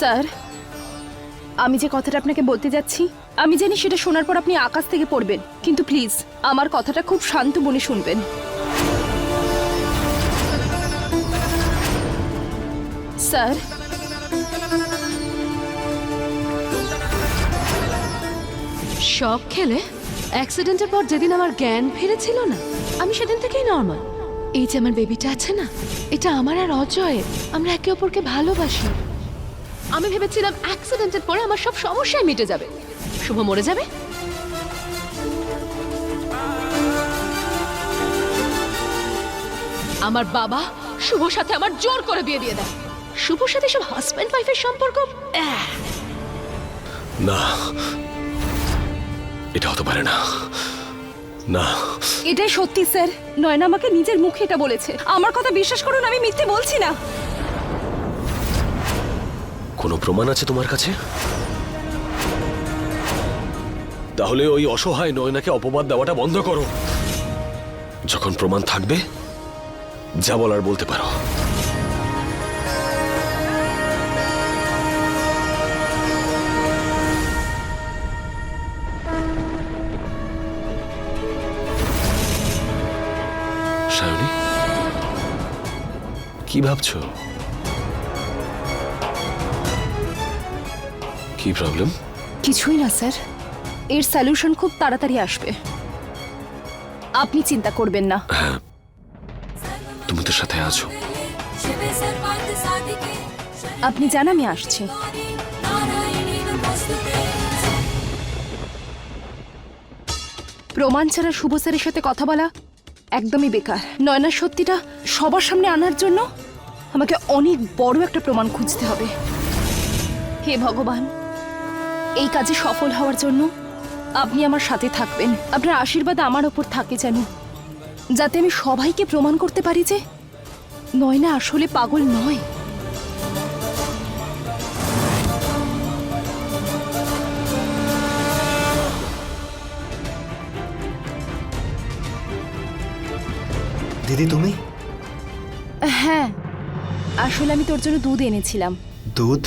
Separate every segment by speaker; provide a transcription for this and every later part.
Speaker 1: Sir, আমি যে কথাটা আপনাকে বলতে যাচ্ছি, আমি জানি সেটা শোনার পর আপনি আকাশ থেকে পড়বেন, কিন্তু প্লিজ আমার কথাটা খুব শান্ত মনে শুনবেন। স্যার,
Speaker 2: সব খেলে অ্যাক্সিডেন্টের পর যেদিন আমার জ্ঞান ফিরেছিল না, আমি সেদিন থেকেই নর্মাল। এই যে আমার বেবিটা আছে না, এটা আমার আর অজয়ের। আমরা একে অপরকে ভালোবাসি। আমি ভেবেছিলাম অ্যাক্সিডেন্টের পরে আমার সব সমস্যাই মিটে যাবে, শুভ মরে যাবে। আমার বাবা শুভর সাথে আমার জোর করে বিয়ে দিয়ে দেয়। শুভর সাথে সব হাজব্যান্ড ওয়াইফের সম্পর্ক
Speaker 3: না, এটা হতে পারে না। না,
Speaker 1: এটাই সত্যি স্যার। নয়না আমাকে নিজের মুখে এটা বলেছে। আমার কথা বিশ্বাস করুন, আমি মিথ্যে বলছি না।
Speaker 3: কোনো প্রমাণ আছে তোমার কাছে? তাহলে ওই অসহায় নয়নাকে অপবাদ দেওয়াটা বন্ধ করো। যখন প্রমাণ থাকবে, যা বলার বলতে পারো। সায়নী, কি ভাবছো? কি প্রবলেম?
Speaker 1: কিছুই না স্যার, এর সলিউশন খুব তাড়াতাড়ি আসবে, আপনি চিন্তা করবেন না।
Speaker 3: হ্যাঁ, তুমি তো সাথে আছো।
Speaker 1: আপনি জান আমি আসছি। প্রমাণ ছাড়া শুভ স্যারের সাথে কথা বলা একদমই বেকার। নয়নার সত্যিটা সবার সামনে আনার জন্য আমাকে অনেক বড় একটা প্রমাণ খুঁজতে হবে। হে ভগবান, এই কাজে সফল হওয়ার জন্য আপনি আমার সাথে থাকবেন। আপনার আশীর্বাদ আমার ওপর থাকে যেন, যাতে আমি সবাইকে প্রমাণ করতে পারি যে নয়না আসলে পাগল নয়।
Speaker 4: দিদি তুমি?
Speaker 1: হ্যাঁ, আসলে আমি তোর জন্য দুধ এনেছিলাম।
Speaker 4: দুধ?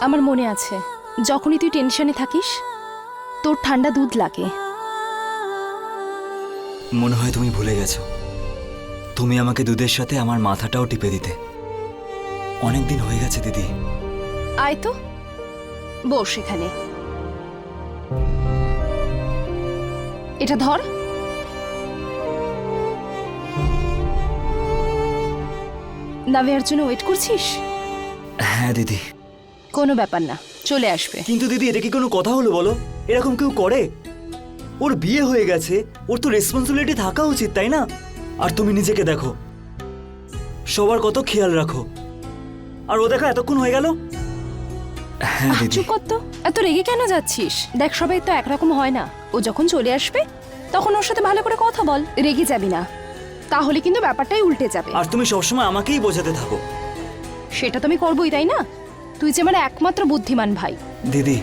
Speaker 1: আমার মনে আছে, যখনই তুই টেনশনে থাকিস তোর ঠান্ডা দুধ লাগে।
Speaker 4: মনে হয় তুমি ভুলে গেছো, তুমি আমাকে দুধের সাথে আমার মাথাটাও টিপে দিতে। অনেক দিন হয়ে গেছে দিদি।
Speaker 1: আয় তো, বস এখানে। এটা ধর। নাভিয়ার জন্য ওয়েট করছিস?
Speaker 4: হ্যাঁ দিদি।
Speaker 1: কোনো ব্যাপার না, চলে আসবে।
Speaker 4: কিন্তু দিদি, এটা কি কোনো কথা হলো বলো? এরকম কেউ করে? ওর বিয়ে হয়ে গেছে, ওর তো রেসপন্সিবিলিটি থাকা উচিত, তাই না? আর তুমি নিজেকে দেখো, সবার কত খেয়াল রাখো, আর ও দেখো এতক্ষণ হয়ে গেল। হ্যাঁ দিদি।
Speaker 1: চুপ কর তো, এত রেগে কেন যাচ্ছিস? দেখ, সবাই তো একরকম হয় না। ও যখন চলে আসবে তখন ওর সাথে ভালো করে কথা বল, রেগে যাবি না, তাহলে কিন্তু ব্যাপারটাই উল্টে যাবে।
Speaker 4: আর তুমি সবসময় আমাকেই বোঝাতে থাকো।
Speaker 1: সেটা তো আমি করবোই, তাই না? তুই যে আমার একমাত্র বুদ্ধিমান ভাই।
Speaker 4: দিদি,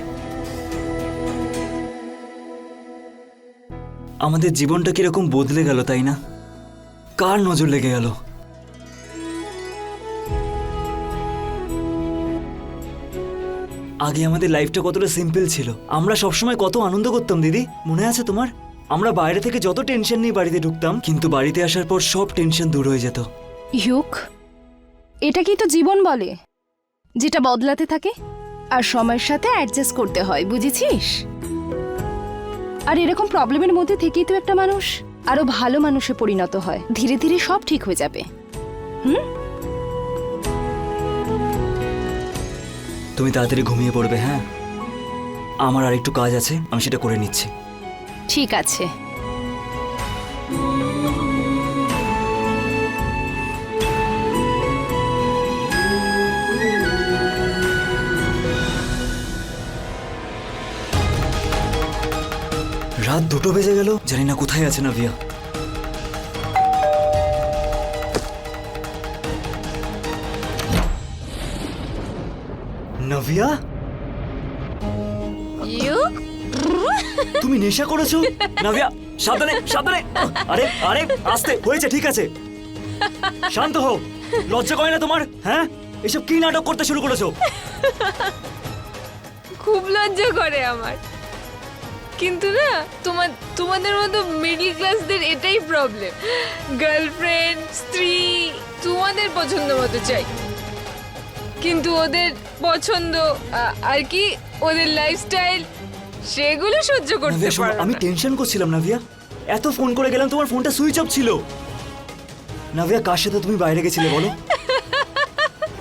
Speaker 4: আমাদের জীবনটা কিরকম বদলে গেল, তাই না? কার নজর লেগে গেল? আগে আমাদের লাইফটা কতটা সিম্পল ছিল, আমরা সবসময় কত আনন্দ করতাম দিদি, মনে আছে তোমার? আমরা বাইরে থেকে যত টেনশন নিয়ে বাড়িতে ঢুকতাম, কিন্তু বাড়িতে আসার পর সব টেনশন দূর হয়ে যেত।
Speaker 1: ইউক, এটা কি তো জীবন বলে, যেটা বদলাতে থাকে আর সময়ের সাথে অ্যাডজাস্ট করতে হয়, বুঝেছিস? আর এরকম প্রবলেমের মধ্যে থেকেই তো একটা মানুষ আরো ভালো মানুষে পরিণত হয়। ধীরে ধীরে সব ঠিক হয়ে যাবে।
Speaker 4: তুমি তাড়াতাড়ি ঘুমিয়ে পড়বে, হ্যাঁ? আমার আর একটু কাজ আছে, আমি সেটা করে নিচ্ছি।
Speaker 1: ঠিক আছে।
Speaker 4: রাত 2টো বেজে গেল, জানি না কোথায় আছে নাভিয়া। নাভিয়া, তুমি নেশা করেছো? নাভিয়া, সাবধানে সাবধানে। আরে আরে, আস্তে, হয়েছে, ঠিক আছে, শান্ত হও। লজ্জা করে না তোমার? হ্যাঁ, এসব কি নাটক করতে শুরু করেছো?
Speaker 5: খুব লজ্জা করে আমার, কিন্তু না তোমাদের মতো মিডল ক্লাসদের এটাই প্রবলেম। গার্লফ্রেন্ড, স্ত্রী তোমাদের পছন্দ মতো চাই, কিন্তু ওদের পছন্দ আর কি ওদের লাইফস্টাইল সেগুলো সহ্য করতে
Speaker 4: নাভিয়া শোনো,
Speaker 5: পারো
Speaker 4: আমি
Speaker 5: না।
Speaker 4: টেনশন করছিলাম নাভিয়া। এত ফোন করে গেলাম, তোমার ফোনটা সুইচ অফ ছিল। নাভিয়া, কার সাথে তুমি বাইরে গেছিলে বলো?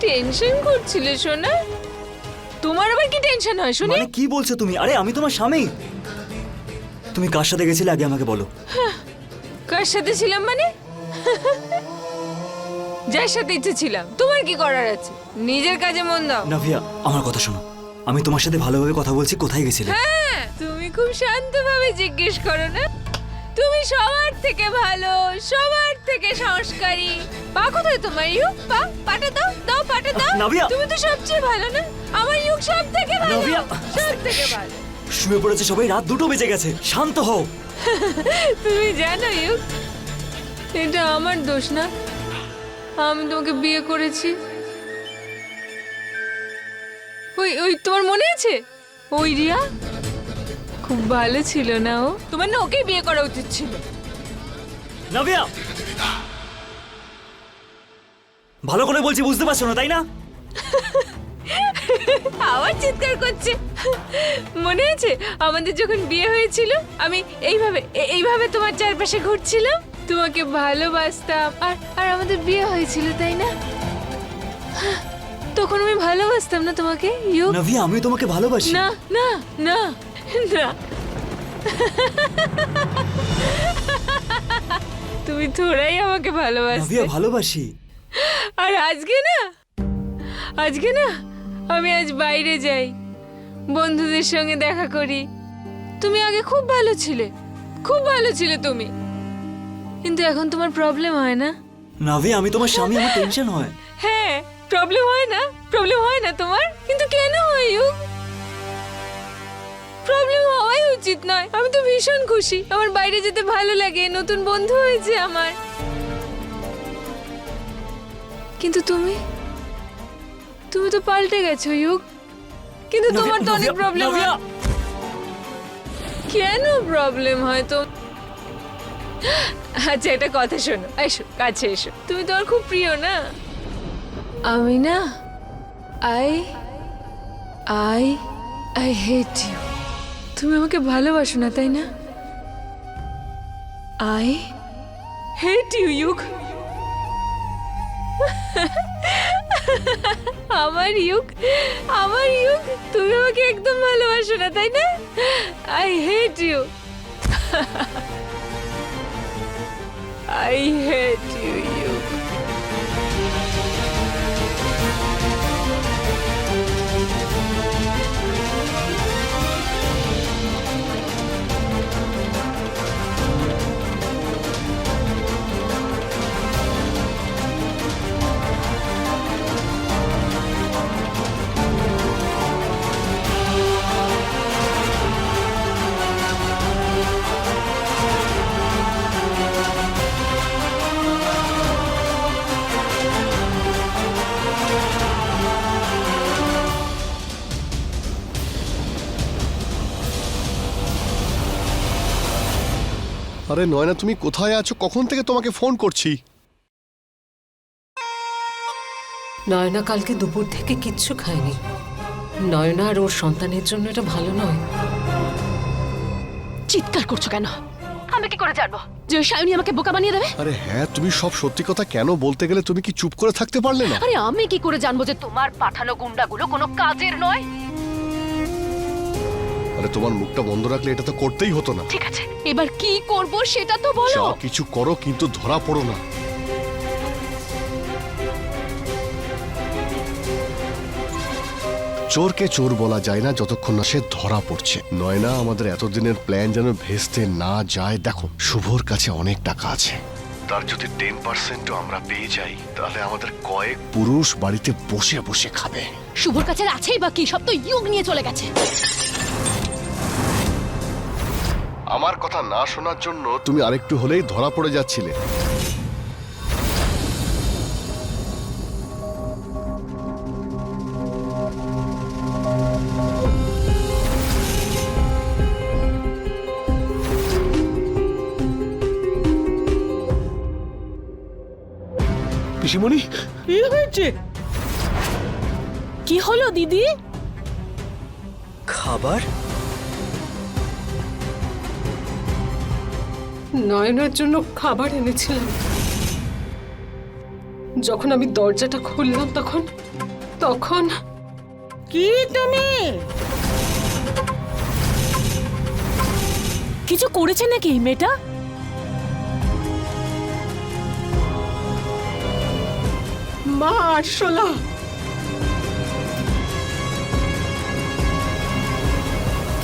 Speaker 5: টেনশন করছিলে সোনা? তোমার আবার কি টেনশন হয় শুনি?
Speaker 4: মানে কি বলছো তুমি? আরে আমি তোমার স্বামী। তুমি কার সাথে গেছিলে আগে আমাকে বলো।
Speaker 5: কার সাথে ছিলাম মানে? যার সাথে ইচ্ছে ছিলাম, তোমার কি করার আছে? নিজের কাজে মন দাও।
Speaker 4: নাভিয়া, আমার কথা শোনো, আমি তোমার সাথে ভালোভাবে কথা বলছি। কোথায় গেছিলে?
Speaker 5: হ্যাঁ, তুমি খুব শান্তভাবে জিজ্ঞেস করো না। তুমি সবার থেকে ভালো, সবার থেকে সংস্কারী। পা কোথায় তোমার? ইউক পা, পাটা দাও, দাও পাটা দাও।
Speaker 4: নাভিয়া!
Speaker 5: তুমি তো সবচেয়ে ভালো না? আমার ইউক সব থেকে ভালো,
Speaker 4: নাভিয়া!
Speaker 5: সব থেকে ভালো।
Speaker 4: শুয়ে পড়েছে সবাই, রাত 2টো বেজে গেছে। শান্ত হও।
Speaker 5: তুমি জানো ইউক, এটা আমার দোষ না। আমি তোমাকে বিয়ে করেছি। ওই ওই তোমার মনে আছে ওই রিয়া? খুব ভালো ছিল না ও? তোমার না ওকে বিয়ে করা উচিত ছিল।
Speaker 4: নাভিয়া, ভালো করে বলছি, বুঝতে পারছো না তাই না?
Speaker 5: আবার চিৎকার করছে। মনে আছে আমাদের যখন বিয়ে হয়েছিল, আমি এইভাবে তোমার চারপাশে ঘুরছিলাম, তোমাকে ভালোবাসতাম, আর আর আমাদের বিয়ে হয়েছিল তাই না? তখন আমি ভালোবাসতাম না তোমাকে ইউক?
Speaker 4: নাভিয়া, আমি তোমাকে ভালোবাসি।
Speaker 5: না না না না, তুমি থোড়াই আমাকে ভালোবাসতে।
Speaker 4: নাভিয়া, ভালোবাসি।
Speaker 5: আর আজকে না আমি আজ বাইরে যাই, বন্ধুদের সঙ্গে দেখা করি। তুমি আগে খুব ভালো ছিলে তুমি, কিন্তু এখন তোমার প্রবলেম হয় না?
Speaker 4: নাভিয়া, আমি তোমার স্বামী, আমার টেনশন হয়।
Speaker 5: হ্যাঁ, প্রবলেম হয় না তোমার? কিন্তু কেন হয় ইউক? প্রবলেম হওয়াই উচিত নয়। আমি তো ভীষণ খুশি, আমার বাইরে যেতে ভালো লাগে, নতুন বন্ধু হয়েছে আমার। কিন্তু তুমি তো পাল্টে গেছো ইউক। কিন্তু তোমার তো অনেক প্রবলেম হয়।
Speaker 4: নাভিয়া!
Speaker 5: কেন প্রবলেম হয় তো? আচ্ছা, একটা কথা শোনো, এসো কাছে এসো। তুমি তো আমার খুব প্রিয় না? আমি না আই হেট ইউ। তুমি আমাকে ভালোবাসো না তাই না? আই হেট ইউ ইউক। আমার ইউক, তুমি আমাকে একদম ভালোবাসো না তাই না? I hate you. I hate you ইউক।
Speaker 6: আরে নয়না, তুমি কোথায় আছো? কখন থেকে তোমাকে ফোন করছি।
Speaker 7: নয়না কালকে দুপুর থেকে কিচ্ছু খায়নি। নয়না আর ওর সন্তানের জন্য এটা ভালো নয়।
Speaker 2: চিৎকার করছো কেন? আমি কি করে জানবো যে ওই সায়নী আমাকে বোকা বানিয়ে দেবে?
Speaker 6: আরে হ্যাঁ, তুমি সব সত্যি কথা কেন বলতে গেলে তুমি কি চুপ করে থাকতে পারলে না?
Speaker 2: আরে আমি কি করে জানবো যে তোমার পাঠানো গুন্ডাগুলো কোনো কাজের নয়?
Speaker 6: আরে তোমার মুখটা বন্ধ রাখলে এটা তো করতেই হতো না।
Speaker 2: ঠিক আছে, এবার কি করব সেটা তো বলো।
Speaker 6: যা কিছু করো, কিন্তু ধরা পড়ো না। চোরকে চোর বলা যায় না যতক্ষণ না সে ধরা পড়ছে। নয়না, আমাদের এতদিনের প্ল্যান যেন ভেস্তে না যায়। দেখো, শুভর কাছে অনেক টাকা আছে, তার যদি 10%ও আমরা পেয়ে যাই, তাহলে আমাদের কয়েক পুরুষ বাড়িতে বসে বসে খাবে।
Speaker 2: শুভর কাছে আছেই বা কি? সব তো ইউক নিয়ে চলে গেছে।
Speaker 6: আমার কথা না শোনার জন্য তুমি আরেকটু হলেই ধরা পড়ে যাচ্ছিলে।
Speaker 3: পিসিমণি
Speaker 8: কি হয়েছে? কি হলো দিদি?
Speaker 4: খাবার?
Speaker 7: নয়নার জন্য খাবার এনেছিলাম। যখন আমি দরজাটা খুললাম তখন
Speaker 8: কি তুমি কিছু করেছে নাকি এই মেয়েটা? মা আরশোলা,